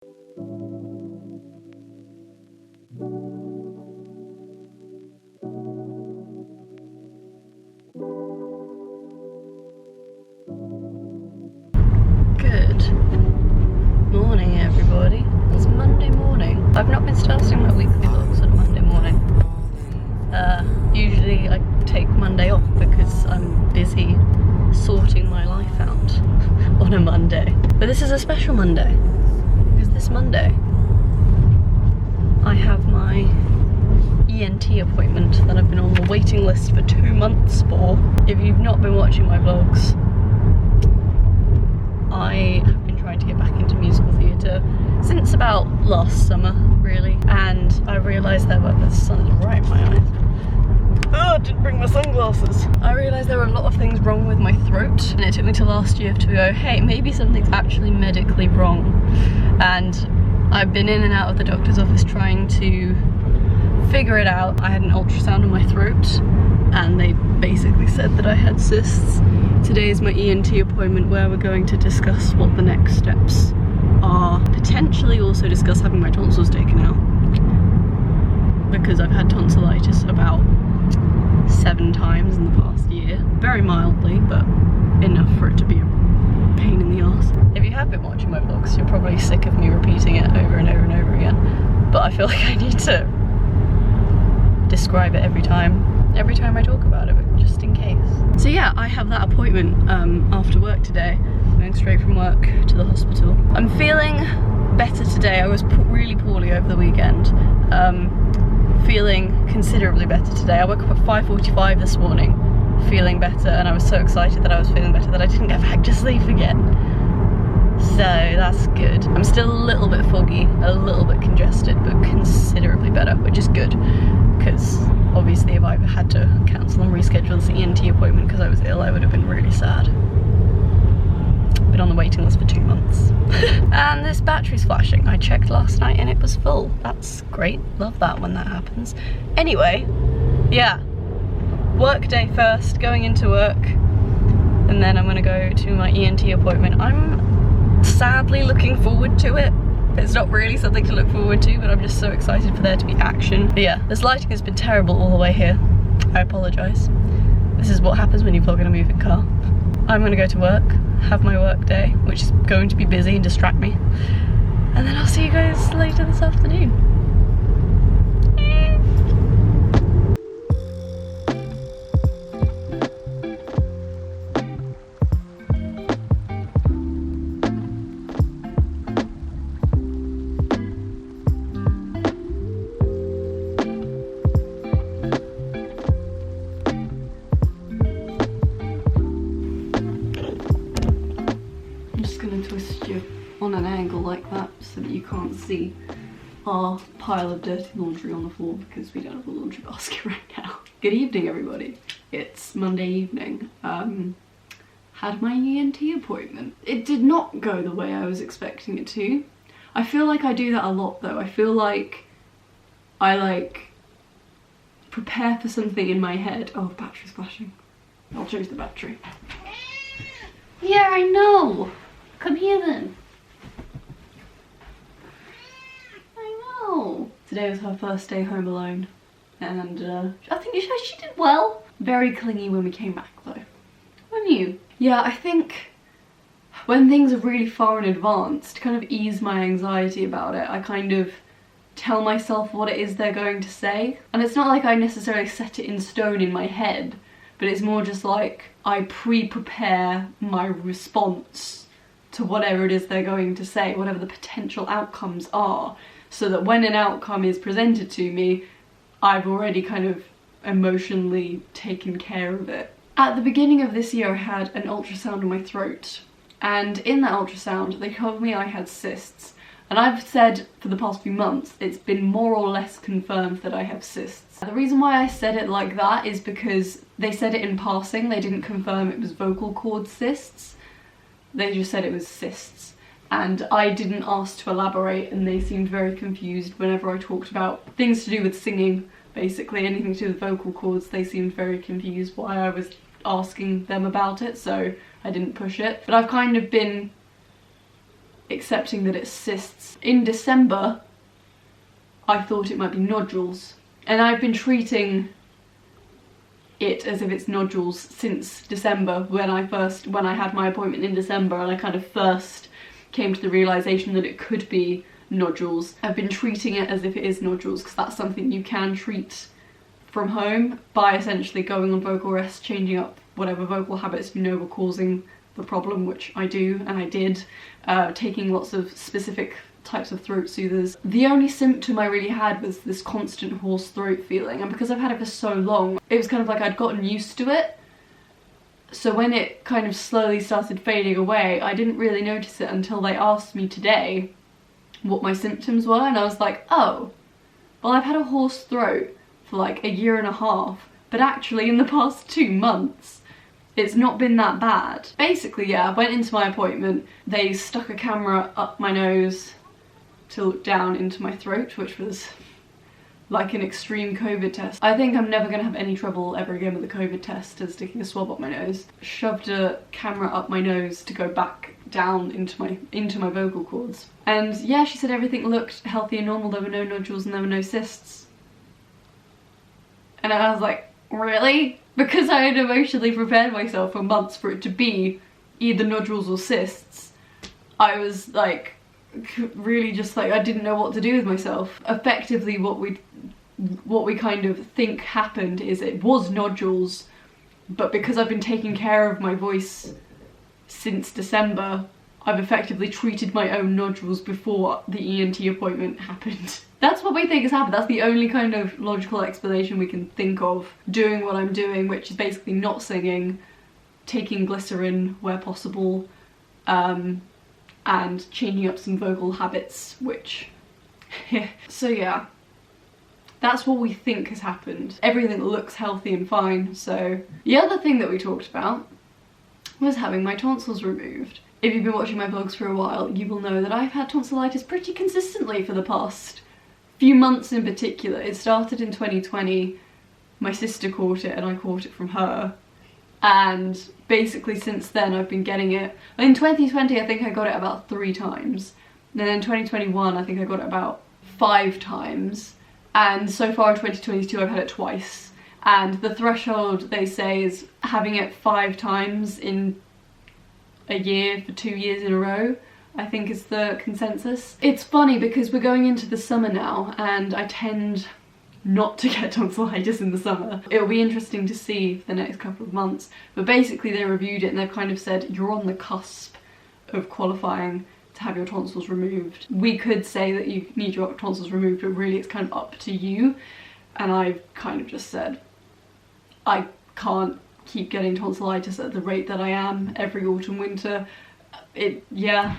Good morning, everybody. It's Monday morning. I've not been starting my weekly vlogs on Monday morning. Usually I take Monday off because I'm busy sorting my life out on a Monday. But this is a special Monday, because this Monday I have my ENT appointment that I've been on the waiting list for 2 months for. If you've not been watching my vlogs, I have been trying to get back into musical theatre since about last summer, really, and I realised that the sun is right in my eyes. Oh, I didn't bring my sunglasses. I realised there were a lot of things wrong with my throat, and it took me to last year to go, hey, maybe something's actually medically wrong. And I've been in and out of the doctor's office trying to figure it out. I had an ultrasound on my throat, and they basically said that I had cysts. Today is my ENT appointment where we're going to discuss what the next steps are. Potentially also discuss having my tonsils taken out, because I've had tonsillitis about 7 times in the past year. Very mildly, but enough for it to be a pain in the arse. If you have been watching my vlogs, you're probably sick of me repeating it over and over and over again, but I feel like I need to describe it every time I talk about it, but just in case. So yeah, I have that appointment after work today, going straight from work to the hospital. I'm feeling better today. I was really poorly over the weekend. Feeling considerably better today. I woke up at 5:45 this morning feeling better, and I was so excited that I was feeling better that I didn't get back to sleep again. So that's good. I'm still a little bit foggy, a little bit congested, but considerably better, which is good, because obviously if I had to cancel and reschedule this ENT appointment because I was ill, I would have been really sad. Been on the waiting list for 2 months. And this battery's flashing. I checked last night and it was full. That's great. Love that when that happens. Anyway, yeah. Work day first, going into work, and then I'm gonna go to my ENT appointment. I'm sadly looking forward to it. It's not really something to look forward to, but I'm just so excited for there to be action. But yeah, this lighting has been terrible all the way here. I apologise. This is what happens when you vlog in a moving car. I'm gonna go to work, have my work day, which is going to be busy and distract me. And then I'll see you guys later this afternoon. Twist you on an angle like that so that you can't see our pile of dirty laundry on the floor, because we don't have a laundry basket right now. Good evening, everybody. It's Monday evening. Had my ENT appointment. It did not go the way I was expecting it to. I feel like I do that a lot though. I feel like I prepare for something in my head. Oh, battery's flashing. I'll change the battery. Yeah, I know. Come here then. I know. Today was her first day home alone, and I think she did well. Very clingy when we came back though. Weren't you? Yeah, I think when things are really far in advance, to kind of ease my anxiety about it, I kind of tell myself what it is they're going to say. And it's not like I necessarily set it in stone in my head, but it's more just like I pre-prepare my response to whatever it is they're going to say, whatever the potential outcomes are, so that when an outcome is presented to me, I've already kind of emotionally taken care of it. At the beginning of this year I had an ultrasound on my throat, and in that ultrasound they told me I had cysts, and I've said for the past few months it's been more or less confirmed that I have cysts. The reason why I said it like that is because they said it in passing, they didn't confirm it was vocal cord cysts. They just said it was cysts, and I didn't ask to elaborate, and they seemed very confused whenever I talked about things to do with singing, basically anything to do with vocal cords. They seemed very confused why I was asking them about it, so I didn't push it. But I've kind of been accepting that it's cysts. In December, I thought it might be nodules, and I've been treating it as if it's nodules since December, when I had my appointment in December and I kind of first came to the realisation that it could be nodules. I've been treating it as if it is nodules, because that's something you can treat from home by essentially going on vocal rest, changing up whatever vocal habits you know were causing the problem, which I do and I did, taking lots of specific types of throat soothers. The only symptom I really had was this constant hoarse throat feeling, and because I've had it for so long, it was kind of like I'd gotten used to it. So when it kind of slowly started fading away, I didn't really notice it until they asked me today what my symptoms were, and I was like, oh, well, I've had a hoarse throat for like 1.5 years, but actually in the past 2 months it's not been that bad. Basically, yeah, I went into my appointment, they stuck a camera up my nose to look down into my throat, which was like an extreme COVID test. I think I'm never gonna have any trouble ever again with the COVID test as sticking a swab up my nose. Shoved a camera up my nose to go back down into my vocal cords. And yeah, she said everything looked healthy and normal, there were no nodules and there were no cysts. And I was like, really? Because I had emotionally prepared myself for months for it to be either nodules or cysts, I was like, really just like, I didn't know what to do with myself. Effectively what we kind of think happened is it was nodules, but because I've been taking care of my voice since December, I've effectively treated my own nodules before the ENT appointment happened. That's what we think has happened. That's the only kind of logical explanation we can think of. Doing what I'm doing, which is basically not singing, taking glycerin where possible, and changing up some vocal habits, which so yeah, that's what we think has happened. Everything looks healthy and fine. So the other thing that we talked about was having my tonsils removed. If you've been watching my vlogs for a while, you will know that I've had tonsillitis pretty consistently for the past few months in particular. It started in 2020, my sister caught it and I caught it from her, and basically since then I've been getting it. In 2020 I think I got it about 3 times, and then in 2021 I think I got it about 5 times, and so far in 2022 I've had it twice. And the threshold, they say, is having it 5 times in a year for 2 years in a row, I think is the consensus. It's funny because we're going into the summer now and I tend not to get tonsillitis in the summer. It'll be interesting to see for the next couple of months, but basically they reviewed it and they've kind of said you're on the cusp of qualifying to have your tonsils removed. We could say that you need your tonsils removed, but really it's kind of up to you, and I've kind of just said I can't keep getting tonsillitis at the rate that I am every autumn winter. Yeah,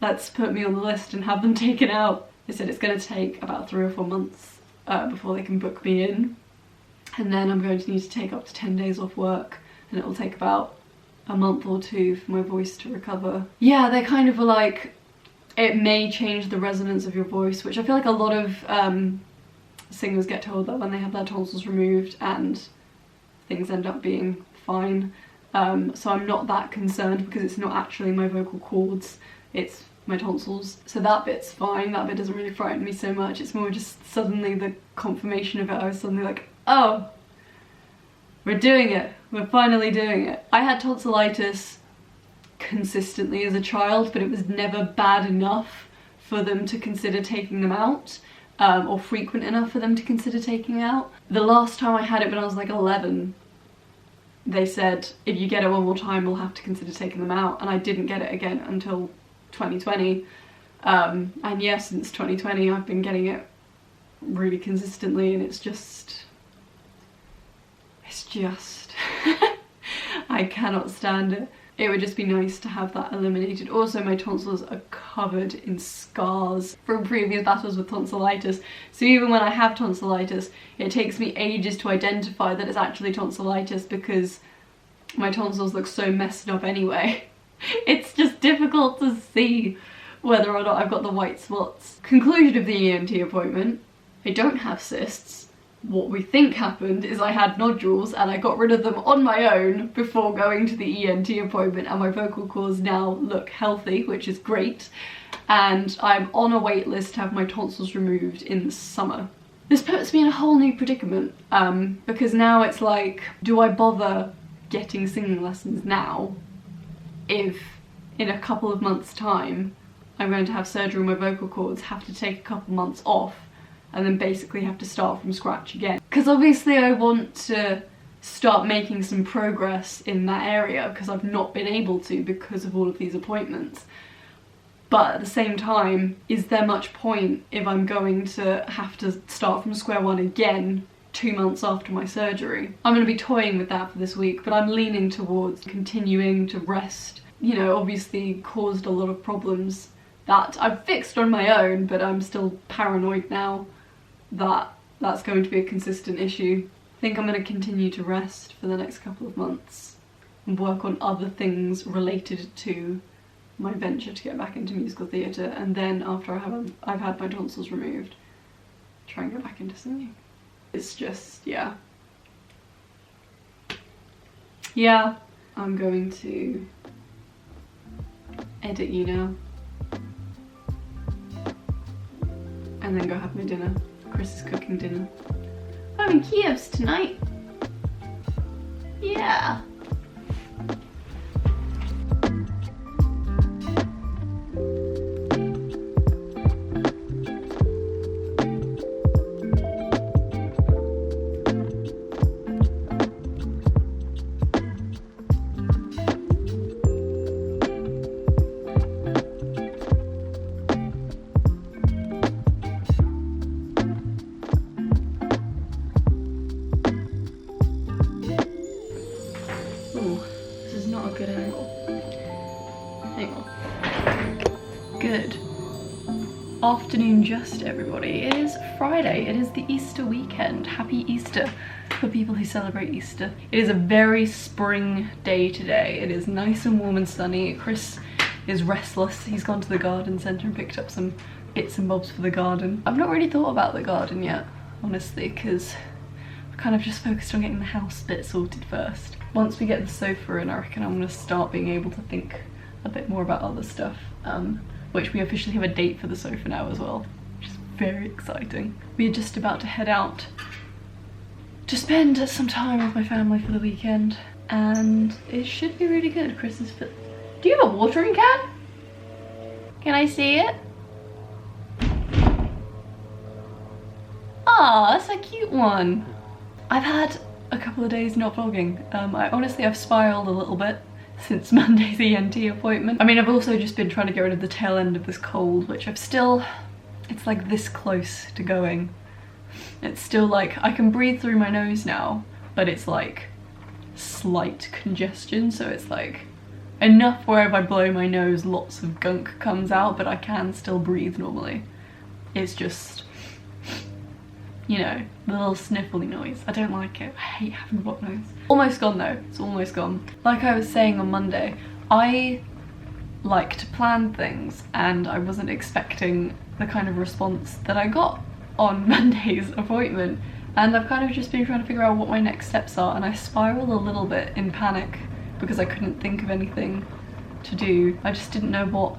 let's put me on the list and have them taken out. They said it's going to take about 3 or 4 months before they can book me in, and then I'm going to need to take up to 10 days off work, and it'll take about a month or 2 for my voice to recover. Yeah, they kind of were like, it may change the resonance of your voice, which I feel like a lot of singers get told that when they have their tonsils removed, and things end up being fine. So I'm not that concerned because it's not actually my vocal cords, it's my tonsils. So that bit's fine, that bit doesn't really frighten me so much. It's more just suddenly the confirmation of it. I was suddenly like, oh, we're doing it, we're finally doing it. I had tonsillitis consistently as a child, but it was never bad enough for them to consider taking them out, or frequent enough for them to consider taking out. The last time I had it when I was like 11, they said if you get it one more time we'll have to consider taking them out, and I didn't get it again until 2020. And yeah, since 2020 I've been getting it really consistently, and it's just I cannot stand it. It would just be nice to have that eliminated. Also, my tonsils are covered in scars from previous battles with tonsillitis, so even when I have tonsillitis it takes me ages to identify that it's actually tonsillitis because my tonsils look so messed up anyway. It's just difficult to see whether or not I've got the white spots. Conclusion of the ENT appointment: I don't have cysts. What we think happened is I had nodules and I got rid of them on my own before going to the ENT appointment, and my vocal cords now look healthy, which is great. and I'm on a wait list to have my tonsils removed in the summer. This puts me in a whole new predicament, because now it's like, do I bother getting singing lessons now if in a couple of months' time I'm going to have surgery on my vocal cords, have to take a couple months off, and then basically have to start from scratch again? Because obviously I want to start making some progress in that area, because I've not been able to because of all of these appointments. But at the same time, is there much point if I'm going to have to start from square one again 2 months after my surgery? I'm going to be toying with that for this week, but I'm leaning towards continuing to rest. You know, obviously caused a lot of problems that I've fixed on my own, but I'm still paranoid now that that's going to be a consistent issue. I think I'm going to continue to rest for the next couple of months and work on other things related to my venture to get back into musical theatre, and then after I've had my tonsils removed, try and get back into singing. It's just, yeah, I'm going to edit you now and then go have my dinner. Chris is cooking dinner. I'm in Kiev's tonight. Yeah. Good afternoon, just everybody. It is Friday. It is the Easter weekend. Happy Easter for people who celebrate Easter. It is a very spring day today. It is nice and warm and sunny. Chris is restless. He's gone to the garden centre and picked up some bits and bobs for the garden. I've not really thought about the garden yet, honestly, because I've kind of just focused on getting the house bit sorted first. Once we get the sofa in, I reckon I'm going to start being able to think a bit more about other stuff. Which we officially have a date for the sofa now as well, which is very exciting. We're just about to head out to spend some time with my family for the weekend, and it should be really good. Chris is fit. Do you have a watering can? Can I see it? Ah, that's a cute one. I've had a couple of days not vlogging. I've spiraled a little bit since Monday's ENT appointment. I mean, I've also just been trying to get rid of the tail end of this cold, which it's like this close to going. It's still like, I can breathe through my nose now, but it's like slight congestion, so it's like enough where if I blow my nose, lots of gunk comes out, but I can still breathe normally. It's just, you know, the little sniffly noise. I don't like it. I hate having a blocked nose. Almost gone though. It's almost gone. Like I was saying on Monday, I like to plan things, and I wasn't expecting the kind of response that I got on Monday's appointment, and I've kind of just been trying to figure out what my next steps are, and I spiraled a little bit in panic because I couldn't think of anything to do. I just didn't know what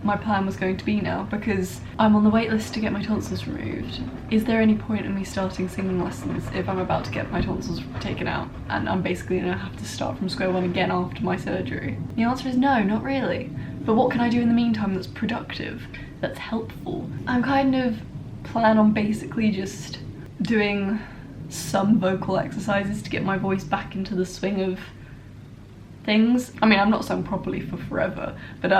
my plan was going to be now, because I'm on the wait list to get my tonsils removed. Is there any point in me starting singing lessons if I'm about to get my tonsils taken out and I'm basically gonna have to start from square one again after my surgery? The answer is no, not really. But what can I do in the meantime that's productive, that's helpful? I'm kind of plan on basically just doing some vocal exercises to get my voice back into the swing of things. I mean, I've not sung properly for forever, but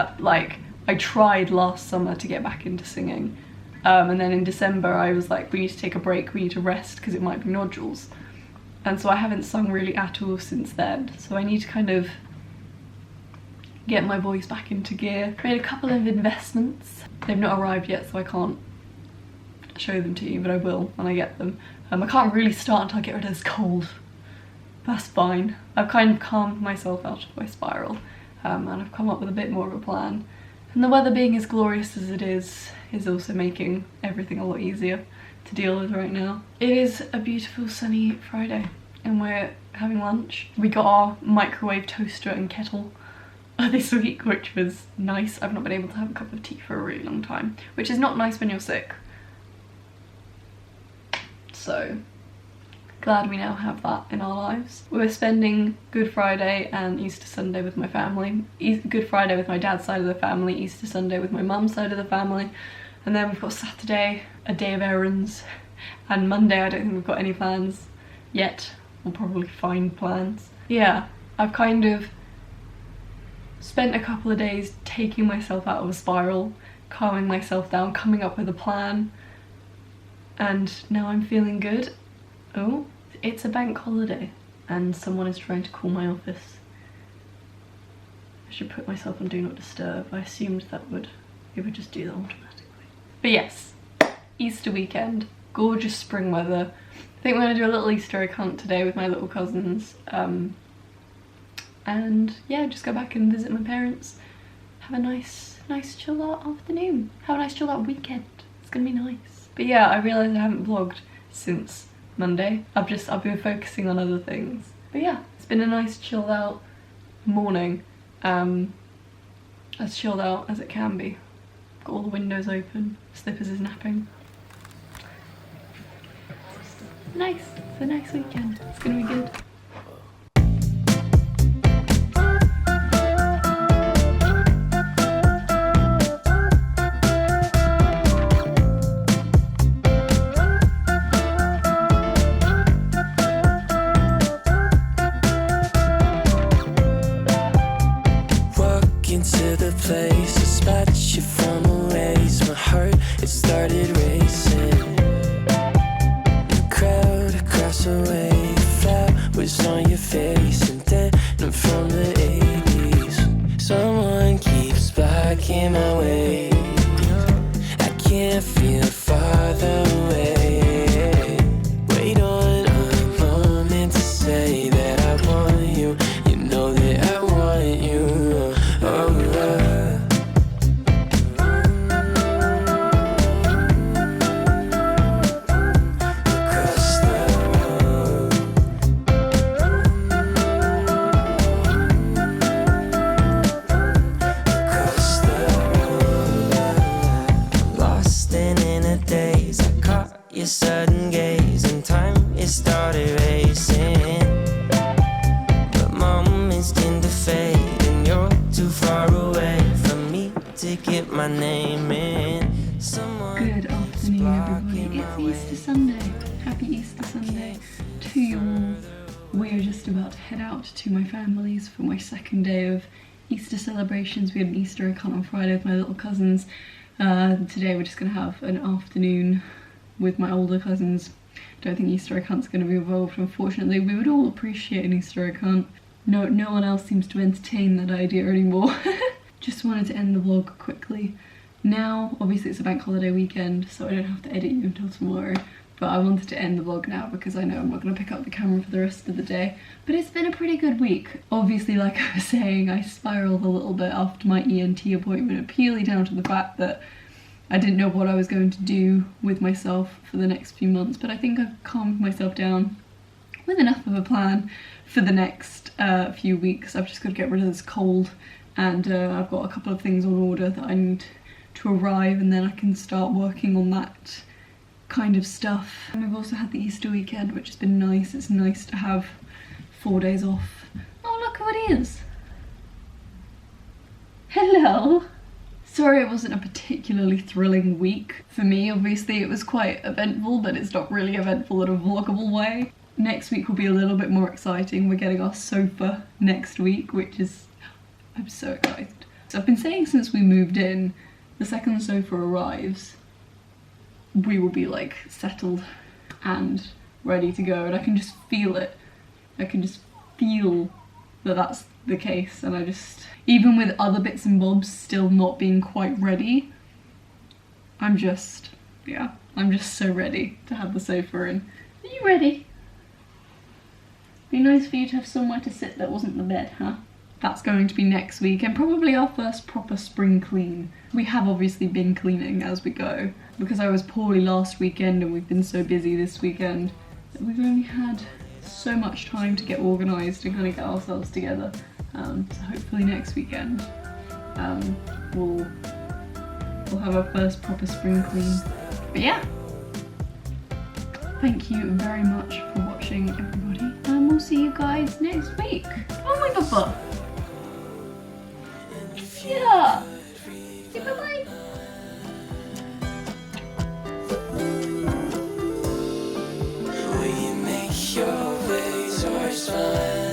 I tried last summer to get back into singing, and then in December I was like, we need to take a break, we need to rest because it might be nodules, and so I haven't sung really at all since then. So I need to kind of get my voice back into gear. I made a couple of investments. They've not arrived yet, so I can't show them to you, but I will when I get them. I can't really start until I get rid of this cold. That's fine. I've kind of calmed myself out of my spiral, and I've come up with a bit more of a plan. And the weather being as glorious as it is also making everything a lot easier to deal with right now. It is a beautiful sunny Friday and we're having lunch. We got our microwave toaster and kettle this week, which was nice. I've not been able to have a cup of tea for a really long time, which is not nice when you're sick. So glad we now have that in our lives. We're spending Good Friday and Easter Sunday with my family. Good Friday with my dad's side of the family, Easter Sunday with my mum's side of the family, and then we've got Saturday, a day of errands, and Monday I don't think we've got any plans yet. We'll probably find plans. Yeah, I've kind of spent a couple of days taking myself out of a spiral, calming myself down, coming up with a plan, and now I'm feeling good. Oh, it's a bank holiday and someone is trying to call my office. I should put myself on Do Not Disturb. I assumed that it would just do that automatically. But yes, Easter weekend, gorgeous spring weather. I think we're gonna do a little Easter egg hunt today with my little cousins. And yeah, just go back and visit my parents. Have a nice chilled out afternoon. Have a nice chilled out weekend. It's gonna be nice. But yeah, I realised I haven't vlogged since Monday. I've been focusing on other things. But yeah, it's been a nice chilled out morning. As chilled out as it can be. Got all the windows open, Slippers is napping. Nice, it's a nice weekend. It's gonna be good. To the place, a spot you from a ways. My heart, it started racing. The crowd across the way, flowers on your face, and then from the 80s. Someone keeps blocking my way. I can't feel farther away. Wait on a moment to say that I want you. You know that I want you. Your sudden gaze and time, it started racing. But moments tend to fade and you're too far away from me to get my name in. Good afternoon everybody, it's Easter Sunday. Happy Easter Sunday to you all. We're just about to head out to my family's for my second day of Easter celebrations. We had an Easter egg hunt on Friday with my little cousins. Today we're just going to have an afternoon with my older cousins. Don't think Easter egg hunt's going to be involved, unfortunately. We would all appreciate an Easter egg hunt. No one else seems to entertain that idea anymore. Just wanted to end the vlog quickly. Now, obviously it's a bank holiday weekend, so I don't have to edit you until tomorrow, but I wanted to end the vlog now because I know I'm not going to pick up the camera for the rest of the day. But it's been a pretty good week. Obviously, like I was saying, I spiraled a little bit after my ENT appointment, purely down to the fact that I didn't know what I was going to do with myself for the next few months, but I think I've calmed myself down with enough of a plan for the next few weeks. I've just got to get rid of this cold, and I've got a couple of things on order that I need to arrive, and then I can start working on that kind of stuff. And we've also had the Easter weekend, which has been nice. It's nice to have 4 days off. Oh, look who it is! Hello! Sorry it wasn't a particularly thrilling week for me. Obviously it was quite eventful, but it's not really eventful in a vloggable way. Next week will be a little bit more exciting. We're getting our sofa next week, which is... I'm so excited. So I've been saying since we moved in, the second the sofa arrives, we will be like settled and ready to go, and I can just feel it. I can just feel that that's the case, and I just... Even with other bits and bobs still not being quite ready, I'm just so ready to have the sofa in. Are you ready? Be nice for you to have somewhere to sit that wasn't the bed, huh? That's going to be next week, and probably our first proper spring clean. We have obviously been cleaning as we go, because I was poorly last weekend and we've been so busy this weekend that we've only had so much time to get organised and kind of get ourselves together. So hopefully next weekend we'll have our first proper spring clean. But yeah, thank you very much for watching, everybody, and we'll see you guys next week. Oh my god! Yeah. Say bye-bye. Will you make your ways or smile?